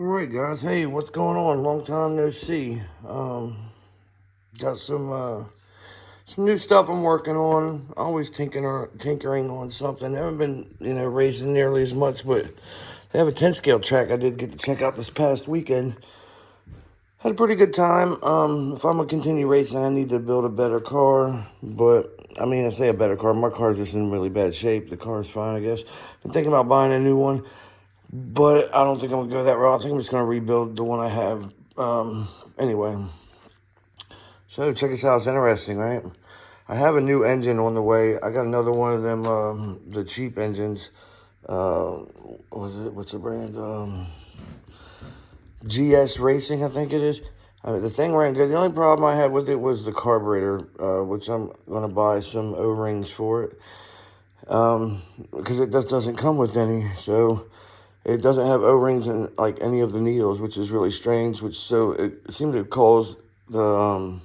All right, guys. Hey, what's going on? Long time no see. Got some new stuff I'm working on. Always tinkering on something. Haven't been, racing nearly as much, but they have a 10 scale track I did get to check out this past weekend. Had a pretty good time. If I'm gonna continue racing, I need to build a better car. But I say a better car. My car's just in really bad shape. The car's fine, I guess. Been thinking about buying a new one. But I don't think I'm going to go that route. I think I'm just going to rebuild the one I have. Anyway, so check this out. It's interesting, right? I have a new engine on the way. I got another one of them, the cheap engines. What's the brand? GS Racing, I think it is. The thing ran good. The only problem I had with it was the carburetor, which I'm going to buy some O-rings for it. Because it just doesn't come with any. So it doesn't have O-rings in like any of the needles, which is really strange. So it seemed to cause the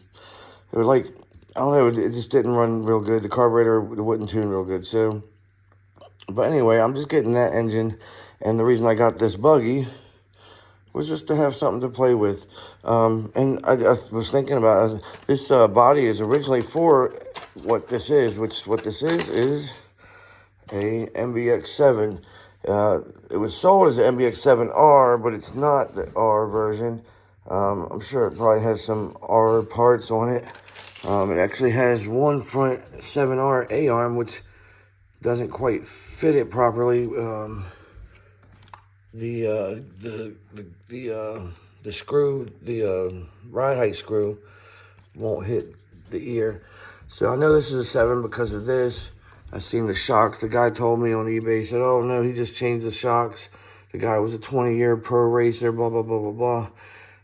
it was like, I don't know, it just didn't run real good. The carburetor wouldn't tune real good. So, but anyway, I'm just getting that engine, and the reason I got this buggy was just to have something to play with. And I was thinking about this body is originally for what this is, what this is a MBX7. It was sold as an MBX7R, but it's not the R version. I'm sure it probably has some R parts on it. It actually has one front 7R A-arm, which doesn't quite fit it properly. The screw, the ride height screw won't hit the ear. So I know this is a 7 because of this. I seen the shocks. The guy told me on eBay, he said, oh, no, he just changed the shocks. The guy was a 20-year pro racer, blah, blah, blah, blah, blah.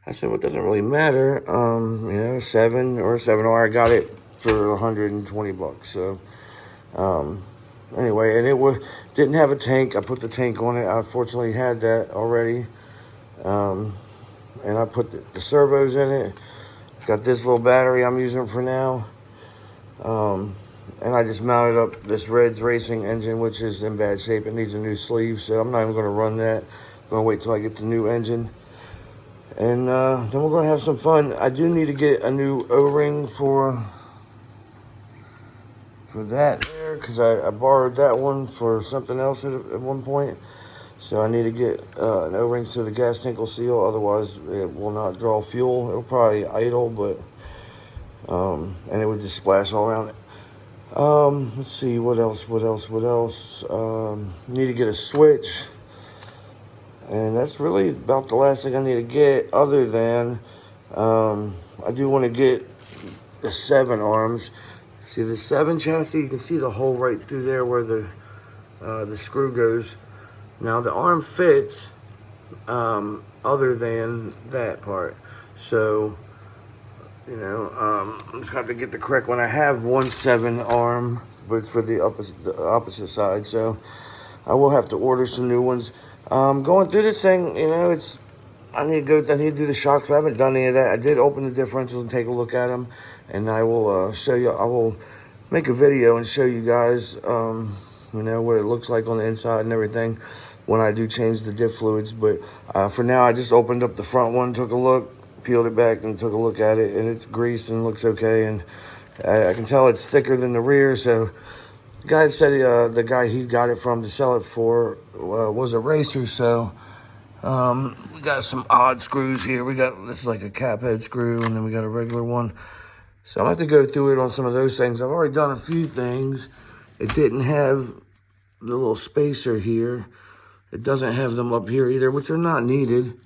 I said, well, it doesn't really matter. 7 or 7R, I got it for 120 bucks. So, anyway, and it didn't have a tank. I put the tank on it. I fortunately had that already. And I put the servos in it. Got this little battery I'm using for now. And I just mounted up this Reds Racing engine, which is in bad shape. It needs a new sleeve, so I'm not even going to run that. I'm going to wait till I get the new engine. And then we're going to have some fun. I do need to get a new O-ring for that there, because I borrowed that one for something else at one point. So I need to get an O-ring so the gas tank will seal. Otherwise, it will not draw fuel. It'll probably idle, but and it would just splash all around it. Let's see, what else? Need to get a switch. And that's really about the last thing I need to get, other than I do want to get the 7 arms. See the 7 chassis, you can see the hole right through there where the screw goes. Now the arm fits, other than that part. So, I'm just going to have to get the correct one. I have one 7 arm, but it's for the opposite side. So I will have to order some new ones. Going through this thing, I need to do the shocks, but I haven't done any of that. I did open the differentials and take a look at them, and I will show you. I will make a video and show you guys, what it looks like on the inside and everything when I do change the diff fluids. But for now, I just opened up the front one, took a look, peeled it back, and took a look at it, and it's greased and looks okay. And I can tell it's thicker than the rear, so. The guy said the guy he got it from to sell it for was a racer, so we got some odd screws here. This is like a cap head screw, and then we got a regular one. So I'm going to have to go through it on some of those things. I've already done a few things. It didn't have the little spacer here. It doesn't have them up here either, which are not needed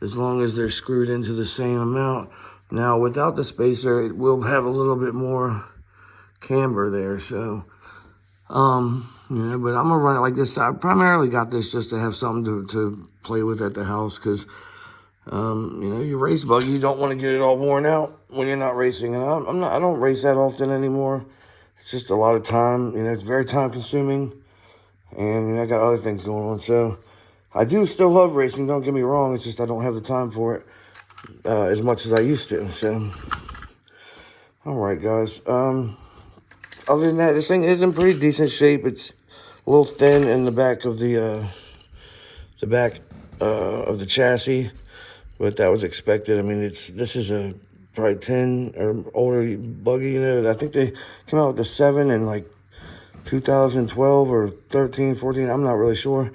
as long as they're screwed into the same amount. Now, without the spacer, it will have a little bit more camber there, so... but I'm gonna run it like this. I primarily got this just to have something to play with at the house, because your race buggy, you don't want to get it all worn out when you're not racing. And I don't race that often anymore. It's just a lot of time. It's very time consuming, and I got other things going on. So I do still love racing. Don't get me wrong. It's just I don't have the time for it as much as I used to. So, all right, guys. Other than that, this thing is in pretty decent shape. It's a little thin in the back of the back of the chassis, but that was expected. I mean, this is a probably 10 or older buggy. You know, I think they came out with the 7 in like 2012 or 13, 14. I'm not really sure.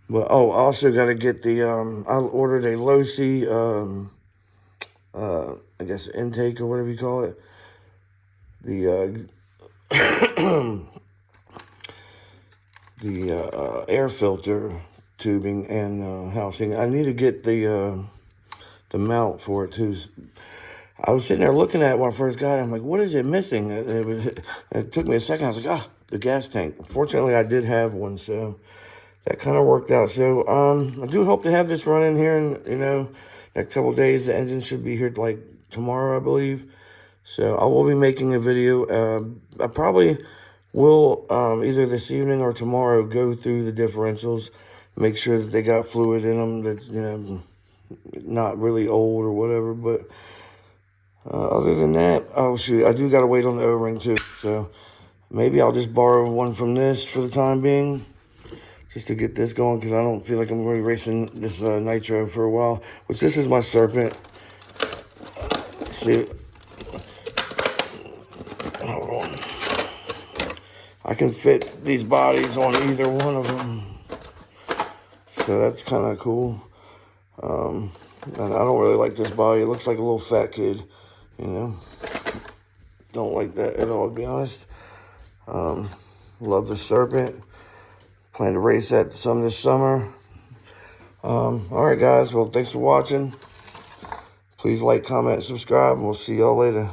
But oh, I also got to get the I ordered a low C I guess intake or whatever you call it. The air filter tubing and housing. I need to get the mount for it too. I was sitting there looking at it when I first got it. I'm like, what is it missing? It took me a second. I was like, the gas tank. Fortunately, I did have one, so that kind of worked out. So I do hope to have this running here in, next couple of days. The engine should be here like tomorrow, I believe. So I will be making a video. I probably will either this evening or tomorrow go through the differentials, make sure that they got fluid in them that's, not really old or whatever. But other than that, oh shoot, I do got to wait on the O-ring too. So maybe I'll just borrow one from this for the time being, just to get this going, because I don't feel like I'm going to be racing this Nitro for a while. Which this is my Serpent. See, hold on. I can fit these bodies on either one of them, so that's kind of cool. And I don't really like this body. It looks like a little fat kid, Don't like that at all, to be honest. Love the Serpent. Plan to race that some this summer. All right, guys. Well, thanks for watching. Please like, comment, and subscribe, and we'll see y'all later.